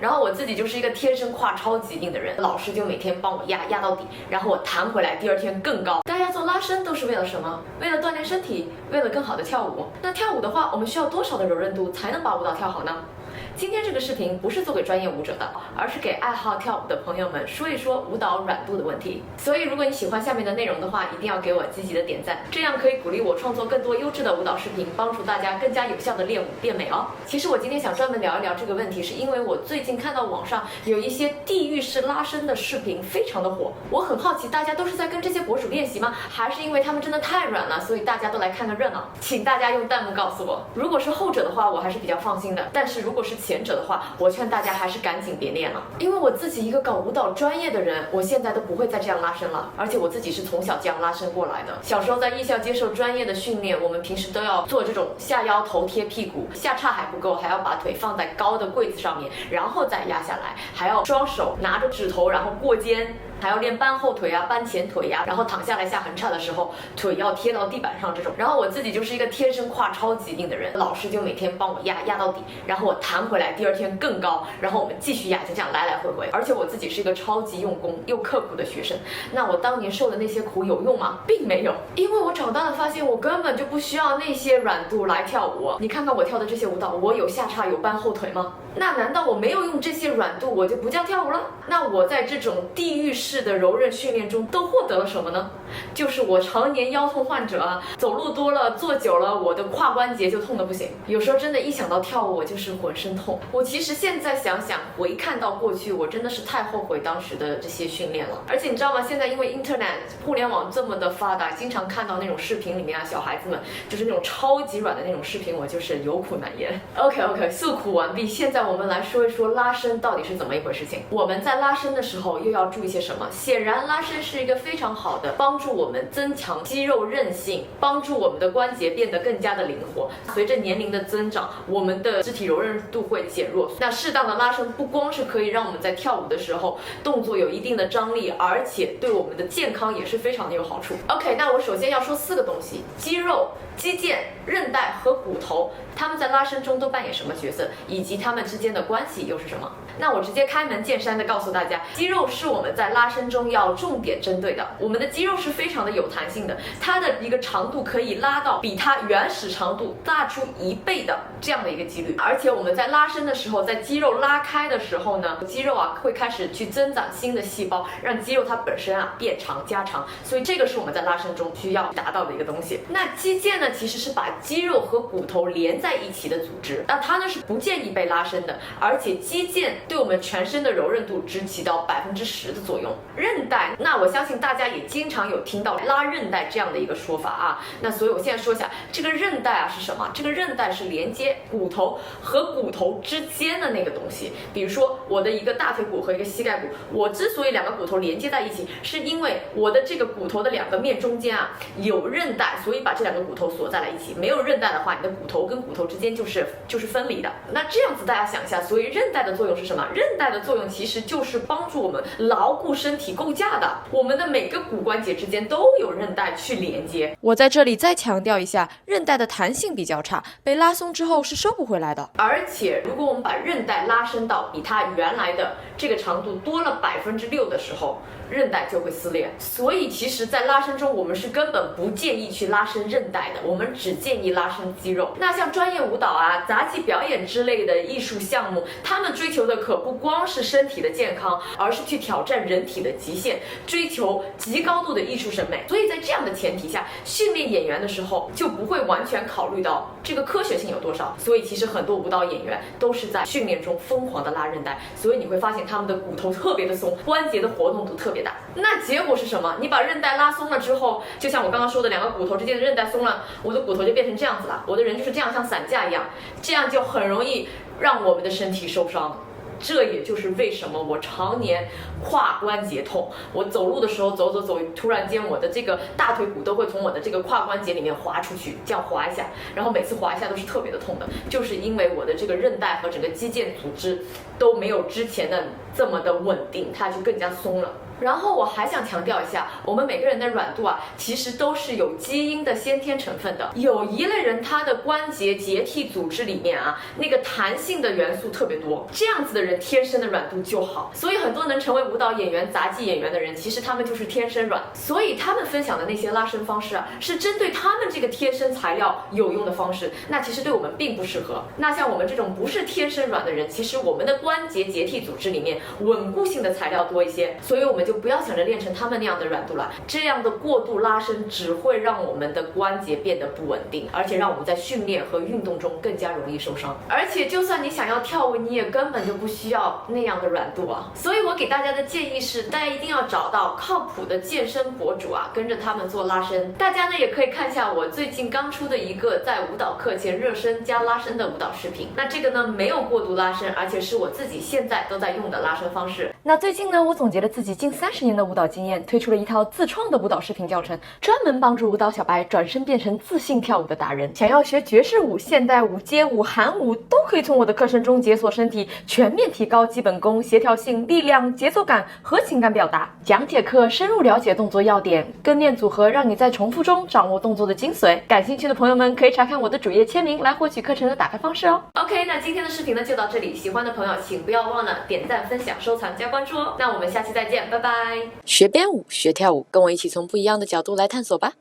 然后我自己就是一个天生胯超级硬的人，老师就每天帮我压到底，然后我弹回来，第二天更高。大家做拉伸都是为了什么？为了锻炼身体，为了更好的跳舞。那跳舞的话，我们需要多少的柔韧度才能把舞蹈跳好呢？今天这个视频不是做给专业舞者的，而是给爱好跳舞的朋友们说一说舞蹈软度的问题。所以如果你喜欢下面的内容的话，一定要给我积极的点赞，这样可以鼓励我创作更多优质的舞蹈视频，帮助大家更加有效的练舞变美哦。其实我今天想专门聊一聊这个问题，是因为我最近看到网上有一些地狱式拉伸的视频非常的火，我很好奇大家都是在跟这些博主练习吗？还是因为他们真的太软了，所以大家都来看个热闹？请大家用弹幕告诉我。如果是后者的话，我还是比较放心的，但是如果是前者的话，我劝大家还是赶紧别练了，因为我自己一个搞舞蹈专业的人，我现在都不会再这样拉伸了，而且我自己是从小这样拉伸过来的。小时候在艺校接受专业的训练，我们平时都要做这种下腰头贴屁股，下叉还不够，还要把腿放在高的柜子上面，然后再压下来，还要双手拿着指头然后过肩，还要练搬后腿啊、搬前腿呀，然后躺下来下横叉的时候，腿要贴到地板上这种。然后我自己就是一个天生胯超级硬的人，老师就每天帮我压到底，然后我弹回来，第二天更高，然后我们继续压，就这样来来回回。而且我自己是一个超级用功又刻苦的学生，那我当年受的那些苦有用吗？并没有，因为我长大了发现我根本就不需要那些软度来跳舞。你看看我跳的这些舞蹈，我有下叉有搬后腿吗？那难道我没有用这些软度我就不叫跳舞了？那我在这种地狱式的柔韧训练中都获得了什么呢？就是我常年腰痛患者啊，走路多了坐久了，我的胯关节就痛得不行。有时候真的一想到跳舞，我就是浑身痛。我其实现在想想回看到过去，我真的是太后悔当时的这些训练了。而且你知道吗？现在因为 Internet 互联网这么的发达，经常看到那种视频里面啊，小孩子们就是那种超级软的那种视频，我就是有苦难言。OK， 诉苦完毕，现在我们来说一说拉伸到底是怎么一回事情。我们在拉伸的时候又要注意些什么？显然拉伸是一个非常好的帮助我们增强肌肉韧性，帮助我们的关节变得更加的灵活。随着年龄的增长，我们的肢体柔韧度会减弱，那适当的拉伸不光是可以让我们在跳舞的时候动作有一定的张力，而且对我们的健康也是非常的有好处。OK， 那我首先要说4个东西：肌肉、肌腱、韧带和骨头，它们在拉伸中都扮演什么角色，以及它们之间的关系又是什么？那我直接开门见山的告诉大家，肌肉是我们在拉伸中要重点针对的。我们的肌肉是非常的有弹性的，它的一个长度可以拉到比它原始长度大出1倍的这样的一个几率。而且我们在拉伸的时候，在肌肉拉开的时候呢，肌肉啊会开始去增长新的细胞，让肌肉它本身啊变长加长，所以这个是我们在拉伸中需要达到的一个东西。那肌腱呢，其实是把肌肉和骨头连在一起的组织，那它呢是不建议被拉伸的，而且肌腱对我们全身的柔韧度只起到10%的作用。韧带，那我相信大家也经常有听到拉韧带这样的一个说法啊。那所以我现在说一下这个韧带啊是什么？这个韧带是连接骨头和骨头之间的那个东西。比如说我的一个大腿骨和一个膝盖骨，我之所以2个骨头连接在一起，是因为我的这个骨头的2个面中间啊有韧带，所以把这2个骨头锁在了一起。没有韧带的话，你的骨头跟骨头之间就是分离的。那这样子大家想一下，所以韧带的作用是什么？韧带的作用其实就是帮助我们牢固身体构架的。我们的每个骨关节之间都有韧带去连接。我在这里再强调一下，韧带的弹性比较差，被拉松之后是收不回来的。而且如果我们把韧带拉伸到比它原来的这个长度多了6%的时候，韧带就会撕裂。所以其实在拉伸中，我们是根本不建议去拉伸韧带的，我们只建议拉伸肌肉。那像专业舞蹈啊、杂技表演之类的艺术项目，他们追求的可不光是身体的健康，而是去挑战人体的极限，追求极高度的艺术审美。所以在这样的前提下，训练演员的时候就不会完全考虑到这个科学性有多少。所以其实很多舞蹈演员都是在训练中疯狂的拉韧带，所以你会发现他们的骨头特别的松，关节的活动度特别大。那结果是什么？你把韧带拉松了之后，就像我刚刚说的，2个骨头之间的韧带松了，我的骨头就变成这样子了，我的人就是这样像散架一样，这样就很容易让我们的身体受伤。这也就是为什么我常年胯关节痛，我走路的时候走，突然间我的这个大腿骨都会从我的这个胯关节里面滑出去，这样滑一下，然后每次滑一下都是特别的痛的，就是因为我的这个韧带和整个肌腱组织都没有之前的这么的稳定，它就更加松了。然后我还想强调一下，我们每个人的软度啊，其实都是有基因的先天成分的。有一类人，他的关节结缔组织里面啊，那个弹性的元素特别多，这样子的人天生的软度就好。所以很多能成为舞蹈演员、杂技演员的人，其实他们就是天生软。所以他们分享的那些拉伸方式啊，是针对他们这个天生材料有用的方式，那其实对我们并不适合。那像我们这种不是天生软的人，其实我们的关节结缔组织里面稳固性的材料多一些，所以我们就不要想着练成他们那样的软度了。这样的过度拉伸只会让我们的关节变得不稳定，而且让我们在训练和运动中更加容易受伤。而且就算你想要跳舞，你也根本就不需要那样的软度啊。所以我给大家的建议是，大家一定要找到靠谱的健身博主啊，跟着他们做拉伸。大家呢也可以看一下我最近刚出的一个在舞蹈课前热身加拉伸的舞蹈视频。那这个呢没有过度拉伸，而且是我自己现在都在用的拉伸方式。那最近呢，我总结了自己近30年的舞蹈经验，推出了一套自创的舞蹈视频教程，专门帮助舞蹈小白转身变成自信跳舞的达人。想要学爵士舞、现代舞、街舞、韩舞，都可以从我的课程中解锁身体，全面提高基本功、协调性、力量、节奏感和情感表达。讲解课深入了解动作要点，跟练组合让你在重复中掌握动作的精髓。感兴趣的朋友们可以查看我的主页签名来获取课程的打开方式哦。OK， 那今天的视频呢就到这里，喜欢的朋友请不要忘了点赞、分享、收藏、加关注哦。那我们下期再见，拜拜。学编舞，学跳舞，跟我一起从不一样的角度来探索吧。